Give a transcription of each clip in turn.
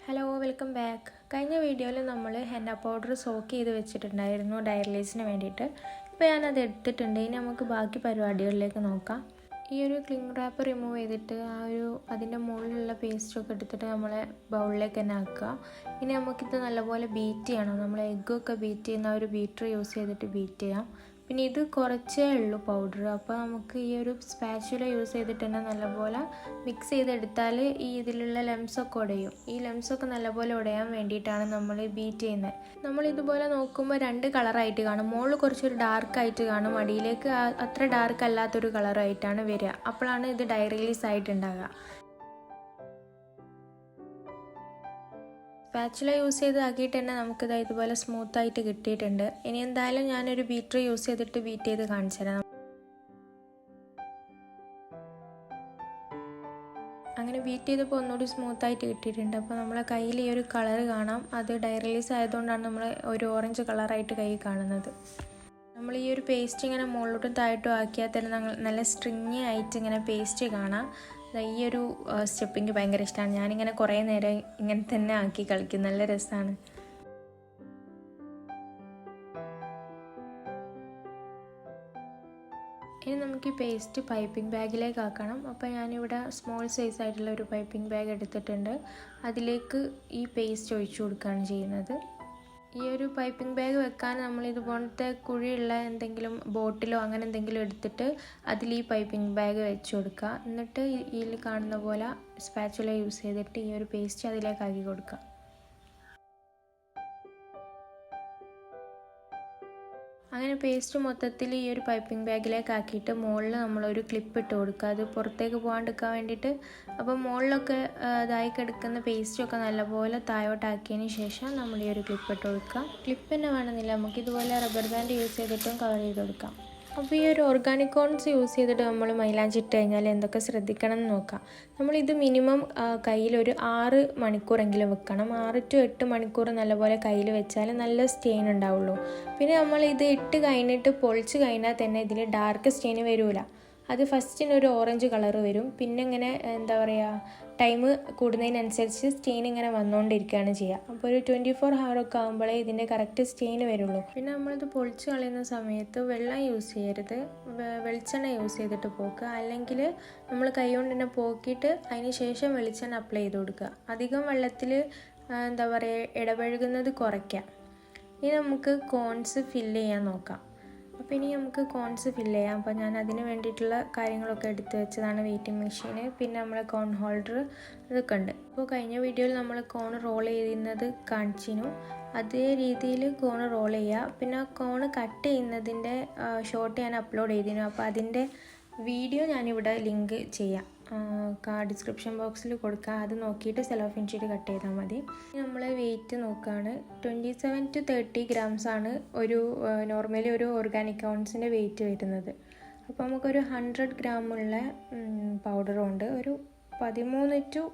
Hello welcome back. കഴിഞ്ഞ വീഡിയോയിൽ നമ്മൾ ഹെന്ന പൗഡർ സോക്ക് ചെയ്ത് വെച്ചിട്ടുണ്ടായിരുന്നു ഡയറിലീസിന് വേണ്ടിയിട്ട്. ഇപ്പോൾ ഞാനത് എടുത്തിട്ടുണ്ട്. ഇനി നമുക്ക് ബാക്കി പരിപാടികളിലേക്ക് നോക്കാം. ഈ ഒരു ക്ലിംഗ് റാപ്പ് റിമൂവ് ചെയ്തിട്ട് അതിൻ്റെ മുകളിലുള്ള പേസ്റ്റൊക്കെ എടുത്തിട്ട് നമ്മളെ ബൗളിലേക്ക് തന്നെ ആക്കുക. ഇനി നമുക്കിത് നല്ലപോലെ ബീറ്റ് ചെയ്യണം. നമ്മൾ എഗ്ഗൊക്കെ ബീറ്റ് ചെയ്യുന്ന ഒരു ബീറ്റർ യൂസ് ചെയ്തിട്ട് ബീറ്റ് ചെയ്യാം. പിന്നെ ഇത് കുറച്ചേ ഉള്ളൂ പൗഡർ, അപ്പോൾ നമുക്ക് ഈ ഒരു സ്പാച്ചുല യൂസ് ചെയ്തിട്ട് തന്നെ നല്ലപോലെ മിക്സ് ചെയ്തെടുത്താൽ ഇതിലുള്ള ലംസൊക്കെ ഉടയും. ഈ ലംസൊക്കെ നല്ലപോലെ ഉടയാൻ വേണ്ടിയിട്ടാണ് നമ്മൾ ബീറ്റ് ചെയ്യുന്നത്. നമ്മളിതുപോലെ നോക്കുമ്പോൾ രണ്ട് കളറായിട്ട് കാണും. മുകളിൽ കുറച്ചൊരു ഡാർക്കായിട്ട് കാണും, അടിയിലേക്ക് അത്ര ഡാർക്ക് അല്ലാത്തൊരു കളറായിട്ടാണ് വരിക. അപ്പോഴാണ് ഇത് ഡയറിലീസ് ആയിട്ടുണ്ടാകുക. സ്പാച്ചുല യൂസ് ചെയ്ത് ആക്കിയിട്ട് തന്നെ നമുക്കിത് ഇതുപോലെ സ്മൂത്തായിട്ട് കിട്ടിയിട്ടുണ്ട്. ഇനി എന്തായാലും ഞാനൊരു ബീറ്റർ യൂസ് ചെയ്തിട്ട് ബീറ്റ് ചെയ്ത് കാണിച്ചു തരാം. അങ്ങനെ ബീറ്റ് ചെയ്തപ്പോൾ ഒന്നുകൂടി സ്മൂത്തായിട്ട് കിട്ടിയിട്ടുണ്ട്. അപ്പോൾ നമ്മളെ കയ്യിൽ ഈ ഒരു കളർ കാണാം. അത് ഡയറിലീസ് ആയതുകൊണ്ടാണ് നമ്മൾ ഒരു ഓറഞ്ച് കളറായിട്ട് കൈ കാണുന്നത്. നമ്മൾ ഈ ഒരു പേസ്റ്റ് ഇങ്ങനെ മുകളിലോട്ടും താഴോട്ടും ആക്കിയാൽ തന്നെ നല്ല സ്ട്രിങ്ങി ആയിട്ട് ഇങ്ങനെ പേസ്റ്റ് കാണാം. ഈ ഒരു സ്റ്റെപ്പ് എനിക്ക് ഭയങ്കര ഇഷ്ടമാണ്. ഞാനിങ്ങനെ കുറേ നേരം ഇങ്ങനെ തന്നെ ആക്കി കളിക്കും, നല്ല രസമാണ്. ഇനി നമുക്ക് ഈ പേസ്റ്റ് പൈപ്പിംഗ് ബാഗിലേക്ക് ആക്കണം. അപ്പോൾ ഞാനിവിടെ സ്മോൾ സൈസ് ആയിട്ടുള്ള ഒരു പൈപ്പിംഗ് ബാഗ് എടുത്തിട്ടുണ്ട്. അതിലേക്ക് ഈ പേസ്റ്റ് ഒഴിച്ചു കൊടുക്കുകയാണ് ചെയ്യുന്നത്. ഈ ഒരു പൈപ്പിംഗ് ബാഗ് വെക്കാൻ നമ്മൾ ഇതുപോലത്തെ കുഴിയുള്ള എന്തെങ്കിലും ബോട്ടിലോ അങ്ങനെ എന്തെങ്കിലും എടുത്തിട്ട് അതിൽ ഈ പൈപ്പിംഗ് ബാഗ് വെച്ച് കൊടുക്കുക. എന്നിട്ട് ഇതിൽ കാണുന്ന പോലെ സ്പാച്ചുല യൂസ് ചെയ്തിട്ട് ഈ ഒരു പേസ്റ്റ് അതിലേക്ക് ആക്കി കൊടുക്കുക. അങ്ങനെ പേസ്റ്റ് മൊത്തത്തിൽ ഈ ഒരു പൈപ്പിംഗ് ബാഗിലേക്ക് ആക്കിയിട്ട് മുകളിൽ നമ്മളൊരു ക്ലിപ്പ് ഇട്ട് കൊടുക്കുക, അത് പുറത്തേക്ക് പോകാണ്ടിരിക്കാൻ വേണ്ടിയിട്ട്. അപ്പോൾ മുകളിലൊക്കെ ഇതായി കിടക്കുന്ന പേസ്റ്റൊക്കെ നല്ലപോലെ താഴോട്ടാക്കിയതിന് ശേഷം നമ്മൾ ഈ ഒരു ക്ലിപ്പ് ഇട്ട് കൊടുക്കുക. ക്ലിപ്പ് തന്നെ വേണമെന്നില്ല, നമുക്കിതുപോലെ റബ്ബർ ബാൻഡ് യൂസ് ചെയ്തിട്ടും കവർ ചെയ്ത് കൊടുക്കാം. അപ്പോൾ ഈ ഒരു ഓർഗാനിക് കോൺസ് യൂസ് ചെയ്തിട്ട് നമ്മൾ മൈലാഞ്ചി ഇട്ട് കഴിഞ്ഞാൽ എന്തൊക്കെ ശ്രദ്ധിക്കണം എന്ന് നോക്കാം. നമ്മളിത് മിനിമം കയ്യിലൊരു 6 മണിക്കൂറെങ്കിലും വെക്കണം. 6 to 8 മണിക്കൂർ നല്ലപോലെ കയ്യിൽ വെച്ചാൽ നല്ല സ്റ്റെയിൻ ഉണ്ടാവുള്ളൂ. പിന്നെ നമ്മളിത് ഇട്ട് കഴിഞ്ഞിട്ട് പൊളിച്ച് കഴിഞ്ഞാൽ തന്നെ ഇതിൽ ഡാർക്ക് സ്റ്റെയിൻ വരില്ല. അത് ഫസ്റ്റിനൊരു ഓറഞ്ച് കളർ വരും. പിന്നെ ഇങ്ങനെ എന്താ പറയുക, ടൈം കൂടുന്നതിനനുസരിച്ച് സ്റ്റെയിൻ ഇങ്ങനെ വന്നുകൊണ്ടിരിക്കുകയാണ് ചെയ്യുക. അപ്പോൾ ഒരു 24 hour ഒക്കെ ആകുമ്പോഴേ ഇതിൻ്റെ കറക്റ്റ് സ്റ്റെയിൻ വരുള്ളൂ. പിന്നെ നമ്മളിത് പൊളിച്ച് കളയുന്ന സമയത്ത് വെള്ളം യൂസ് ചെയ്യരുത്, വെളിച്ചെണ്ണ യൂസ് ചെയ്തിട്ട് പോക്കുക. അല്ലെങ്കിൽ നമ്മൾ കൈ കൊണ്ട് തന്നെ പോക്കിയിട്ട് അതിന് ശേഷം വെളിച്ചെണ്ണ അപ്ലൈ ചെയ്ത് കൊടുക്കുക. അധികം വെള്ളത്തിൽ എന്താ പറയുക ഇടപഴകുന്നത് കുറയ്ക്കുക. ഇനി നമുക്ക് കോൺസ് ഫില്ല് ചെയ്യാൻ നോക്കാം. അപ്പോൾ ഇനി നമുക്ക് കോൺസ് ഫില്ല് ചെയ്യാം. അപ്പോൾ ഞാൻ അതിന് വേണ്ടിയിട്ടുള്ള കാര്യങ്ങളൊക്കെ എടുത്ത് വെച്ചതാണ്. വെയിറ്റിംഗ് മെഷീന്, പിന്നെ നമ്മളെ കോൺ ഹോൾഡർ, അതൊക്കെ ഉണ്ട്. അപ്പോൾ കഴിഞ്ഞ വീഡിയോയിൽ നമ്മൾ കോൺ റോൾ ചെയ്യുന്നത് കാണിച്ചിരുന്നു. അതേ രീതിയിൽ കോൺ റോൾ ചെയ്യുക. പിന്നെ കോൺ കട്ട് ചെയ്യുന്നതിൻ്റെ ഷോർട്ട് ഞാൻ അപ്ലോഡ് ചെയ്തിരുന്നു. അപ്പോൾ അതിൻ്റെ വീഡിയോ ഞാനിവിടെ ലിങ്ക് ചെയ്യാം, ഡിസ്ക്രിപ്ഷൻ ബോക്സിൽ കൊടുക്കാം. അത് നോക്കിയിട്ട് സെലോഫിൻ ഷീറ്റ് കട്ട് ചെയ്താൽ മതി. നമ്മൾ വെയിറ്റ് നോക്കുകയാണ്. 27 to 30 grams ആണ് നോർമലി ഒരു ഓർഗാനിക് കോൺസിൻ്റെ വെയിറ്റ് വരുന്നത്. അപ്പോൾ നമുക്കൊരു 100 gram ഉള്ള പൗഡർ കൊണ്ട് ഒരു 13 to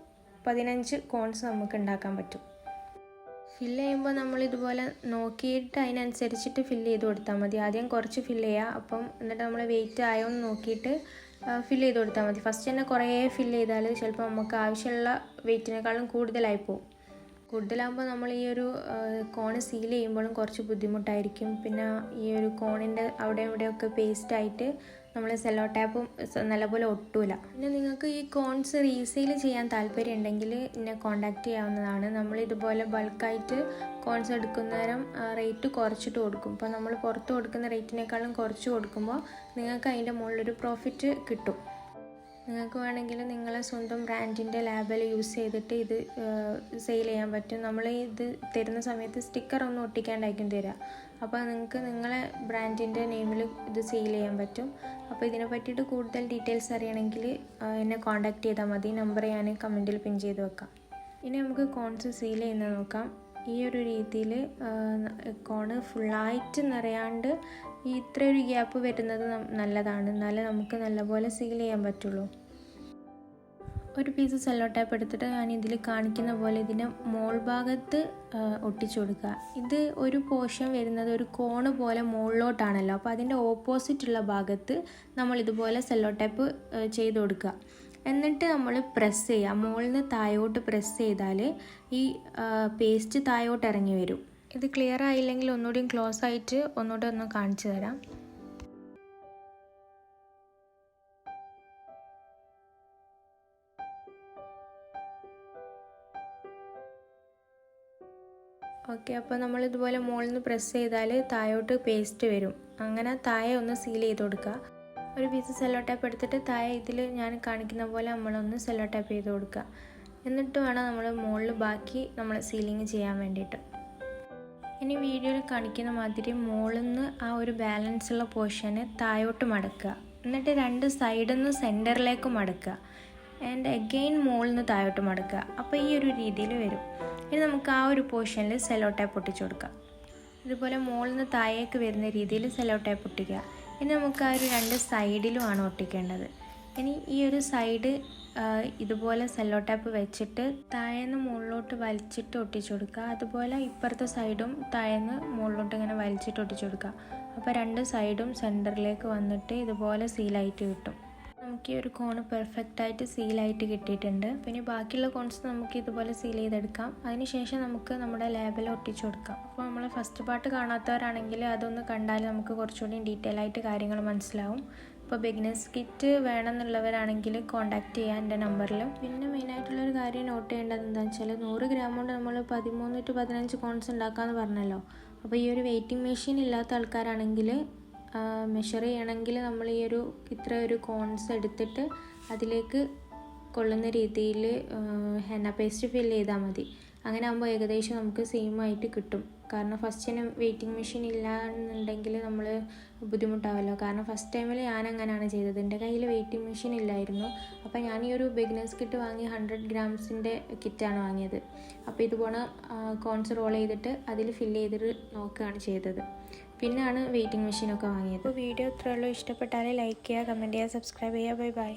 15 കോൺസ് നമുക്ക് ഉണ്ടാക്കാൻ പറ്റും. ഫില്ല് ചെയ്യുമ്പോൾ നമ്മളിതുപോലെ നോക്കിയിട്ട് അതിനനുസരിച്ചിട്ട് ഫില്ല് ചെയ്ത് കൊടുത്താൽ മതി. ആദ്യം കുറച്ച് ഫില്ല് ചെയ്യുക, അപ്പം എന്നിട്ട് നമ്മൾ വെയിറ്റ് ആയോ എന്ന് നോക്കിയിട്ട് ഫില്ല് ചെയ്ത് കൊടുത്താൽ മതി. ഫസ്റ്റ് തന്നെ കുറേ ഫില്ല് ചെയ്താൽ ചിലപ്പോൾ നമുക്ക് ആവശ്യമുള്ള വെയിറ്റിനേക്കാളും കൂടുതലായി പോകും. കൂടുതലാകുമ്പോൾ നമ്മൾ ഈ ഒരു കോൺ സീൽ ചെയ്യുമ്പോഴും കുറച്ച് ബുദ്ധിമുട്ടായിരിക്കും. പിന്നെ ഈ ഒരു കോണിൻ്റെ അവിടെ ഇവിടെയൊക്കെ പേസ്റ്റായിട്ട് നമ്മൾ സെല്ലോ ടാപ്പും നല്ലപോലെ ഒട്ടൂല. പിന്നെ നിങ്ങൾക്ക് ഈ കോൺസ് റീസെയിൽ ചെയ്യാൻ താല്പര്യം ഉണ്ടെങ്കിൽ എന്നെ കോൺടാക്റ്റ് ചെയ്യാവുന്നതാണ്. നമ്മളിതുപോലെ ബൾക്കായിട്ട് കോൺസ് എടുക്കുന്നേരം റേറ്റ് കുറച്ചിട്ട് കൊടുക്കും. ഇപ്പോൾ നമ്മൾ പുറത്ത് കൊടുക്കുന്ന റേറ്റിനേക്കാളും കുറച്ച് കൊടുക്കുമ്പോൾ നിങ്ങൾക്ക് അതിൻ്റെ മുകളിലൊരു പ്രോഫിറ്റ് കിട്ടും. നിങ്ങൾക്ക് വേണമെങ്കിൽ നിങ്ങളെ സ്വന്തം ബ്രാൻഡിൻ്റെ ലാബിൽ യൂസ് ചെയ്തിട്ട് ഇത് സെയിൽ ചെയ്യാൻ പറ്റും. നമ്മൾ ഇത് തരുന്ന സമയത്ത് സ്റ്റിക്കറൊന്നും ഒട്ടിക്കാണ്ടായിരിക്കും തരിക. അപ്പോൾ നിങ്ങൾക്ക് നിങ്ങളെ ബ്രാൻഡിൻ്റെ നെയിമിൽ ഇത് സെയിൽ ചെയ്യാൻ പറ്റും. അപ്പോൾ ഇതിനെ പറ്റിയിട്ട് കൂടുതൽ ഡീറ്റെയിൽസ് അറിയണമെങ്കിൽ എന്നെ കോൺടാക്റ്റ് ചെയ്താൽ മതി. നമ്പർ ഞാൻ കമൻറ്റിൽ പിൻ ചെയ്ത് വെക്കാം. ഇനി നമുക്ക് കോൺസ് സീൽ ചെയ്യുന്നത് നോക്കാം. ഈ ഒരു രീതിയിൽ കോണ് ഫുള്ളായിട്ട് നിറയാണ്ട് ഇത്രയൊരു ഗ്യാപ്പ് വരുന്നത് നല്ലതാണ്. എന്നാലേ നമുക്ക് നല്ലപോലെ സീൽ ചെയ്യാൻ പറ്റുള്ളൂ. ഒരു പീസ് സെല്ലോ ടാപ്പ് എടുത്തിട്ട് ഞാൻ ഇതിൽ കാണിക്കുന്ന പോലെ ഇതിൻ്റെ മോൾ ഭാഗത്ത് ഒട്ടിച്ചു കൊടുക്കുക. ഇത് ഒരു പോർഷൻ വരുന്നത് ഒരു കോണ് പോലെ മുകളിലോട്ടാണല്ലോ. അപ്പോൾ അതിൻ്റെ ഓപ്പോസിറ്റുള്ള ഭാഗത്ത് നമ്മൾ ഇതുപോലെ സെല്ലോ ടാപ്പ് ചെയ്ത് കൊടുക്കുക. എന്നിട്ട് നമ്മൾ പ്രസ് ചെയ്യുക, മുകളിൽ നിന്ന് താഴോട്ട് പ്രസ് ചെയ്താൽ ഈ പേസ്റ്റ് താഴോട്ട് ഇറങ്ങി വരും. ഇത് ക്ലിയർ ആയില്ലെങ്കിൽ ഒന്നുകൂടി ക്ലോസ് ആയിട്ട് ഒന്നുകൂടി ഒന്ന് കാണിച്ചു തരാം. ഓക്കെ, അപ്പോൾ നമ്മളിതുപോലെ മുകളിൽ നിന്ന് പ്രസ് ചെയ്താൽ താഴോട്ട് പേസ്റ്റ് വരും. അങ്ങനെ താഴെ ഒന്ന് സീൽ ചെയ്ത് കൊടുക്കുക. ഒരു പീസ് സെല്ലോ ടാപ്പ് എടുത്തിട്ട് താഴെ ഇതിൽ ഞാൻ കാണിക്കുന്ന പോലെ നമ്മളൊന്ന് സെല്ലോ ടാപ്പ് ചെയ്ത് കൊടുക്കുക. എന്നിട്ട് വേണം നമ്മൾ മുകളിൽ ബാക്കി നമ്മൾ സീലിങ് ചെയ്യാൻ വേണ്ടിയിട്ട്. ഇനി വീഡിയോയിൽ കാണിക്കുന്ന മാതിരി മുകളിൽ നിന്ന് ആ ഒരു ബാലൻസ് ഉള്ള പോർഷന് താഴോട്ട് മടക്കുക. എന്നിട്ട് 2 സൈഡിൽ നിന്ന് സെൻറ്ററിലേക്ക് മടക്കുക. ആൻഡ് അഗെയിൻ മുകളിൽ നിന്ന് താഴോട്ട് മടക്കുക. അപ്പോൾ ഈ ഒരു രീതിയിൽ വരും. ഇനി നമുക്ക് ആ ഒരു പോർഷനിൽ സെല്ലോ ടാപ്പ് ഒട്ടിച്ചു കൊടുക്കാം. ഇതുപോലെ മുകളിൽ നിന്ന് താഴേക്ക് വരുന്ന രീതിയിൽ സെല്ലോ ടാപ്പ് ഒട്ടിക്കുക. ഇനി നമുക്ക് ആ ഒരു 2 സൈഡിലുമാണ് ഒട്ടിക്കേണ്ടത്. ഇനി ഈ ഒരു സൈഡ് ഇതുപോലെ സെല്ലോ ടാപ്പ് വെച്ചിട്ട് താഴേന്ന് മുകളിലോട്ട് വലിച്ചിട്ട് ഒട്ടിച്ചു കൊടുക്കുക. അതുപോലെ ഇപ്പുറത്തെ സൈഡും താഴേന്ന് മുകളിലോട്ട് ഇങ്ങനെ വലിച്ചിട്ട് ഒട്ടിച്ചു കൊടുക്കുക. അപ്പോൾ 2 സൈഡും സെൻറ്ററിലേക്ക് വന്നിട്ട് ഇതുപോലെ സീലായിട്ട് കിട്ടും. നമുക്ക് ഈ ഒരു കോണ് പെർഫെക്റ്റായിട്ട് സീലായിട്ട് കിട്ടിയിട്ടുണ്ട്. പിന്നെ ബാക്കിയുള്ള കോൺസ് നമുക്ക് ഇതുപോലെ സീൽ ചെയ്തെടുക്കാം. അതിനുശേഷം നമുക്ക് നമ്മുടെ ലേബൽ ഒട്ടിച്ചു കൊടുക്കാം. അപ്പോൾ നമ്മൾ ഫസ്റ്റ് പാർട്ട് കാണാത്തവരാണെങ്കിൽ അതൊന്ന് കണ്ടാൽ നമുക്ക് കുറച്ചുകൂടി ഡീറ്റെയിൽ ആയിട്ട് കാര്യങ്ങൾ മനസ്സിലാവും. ഇപ്പോൾ ബിഗിനേഴ്സ് കിറ്റ് വേണമെന്നുള്ളവരാണെങ്കിൽ കോൺടാക്റ്റ് ചെയ്യാൻ എൻ്റെ നമ്പറിൽ. പിന്നെ മെയിനായിട്ടുള്ളൊരു കാര്യം നോട്ട് ചെയ്യേണ്ടത് എന്താണെന്ന് വെച്ചാൽ 100 ഗ്രാം കൊണ്ട് നമ്മൾ 13 to 15 കോൺസ് ഉണ്ടാക്കാമെന്ന് പറഞ്ഞല്ലോ. അപ്പോൾ ഈ ഒരു വെയ്റ്റിംഗ് മെഷീൻ ഇല്ലാത്ത ആൾക്കാരാണെങ്കിൽ മെഷർ ചെയ്യണമെങ്കിൽ നമ്മൾ ഈ ഇത്ര ഒരു കോൺസ് എടുത്തിട്ട് അതിലേക്ക് കൊള്ളുന്ന രീതിയിൽ ഹെന്ന പേസ്റ്റ് ഫില്ല് ചെയ്താൽ മതി. അങ്ങനെ ആകുമ്പോൾ ഏകദേശം നമുക്ക് സെയിം ആയിട്ട് കിട്ടും. കാരണം ഫസ്റ്റിന് വെയ്റ്റിംഗ് മെഷീൻ ഇല്ല എന്നുണ്ടെങ്കിൽ നമ്മൾ ബുദ്ധിമുട്ടാവല്ലോ. കാരണം ഫസ്റ്റ് ടൈമിൽ ഞാൻ അങ്ങനെയാണ് ചെയ്തത്. എൻ്റെ കയ്യിൽ വെയ്റ്റിംഗ് മെഷീൻ ഇല്ലായിരുന്നു. അപ്പോൾ ഞാൻ ഈ ഒരു ബിഗിനേഴ്സ് കിറ്റ് വാങ്ങി 100 ഗ്രാംസിൻ്റെ കിറ്റാണ് വാങ്ങിയത്. അപ്പോൾ ഇതുപോലെ കോൺസ് റോൾ ചെയ്തിട്ട് അതിൽ ഫില്ല് ചെയ്തിട്ട് നോക്കുകയാണ് ചെയ്തത്. പിന്നെയാണ് വെയ്റ്റിംഗ് മെഷീനൊക്കെ വാങ്ങിയത്. അപ്പോൾ വീഡിയോ ഇത്രയേ ഉള്ളൂ. ഇഷ്ടപ്പെട്ടാൽ ലൈക്ക് ചെയ്യുക, കമൻറ്റ് ചെയ്യുക, സബ്സ്ക്രൈബ് ചെയ്യുക. Bye bye.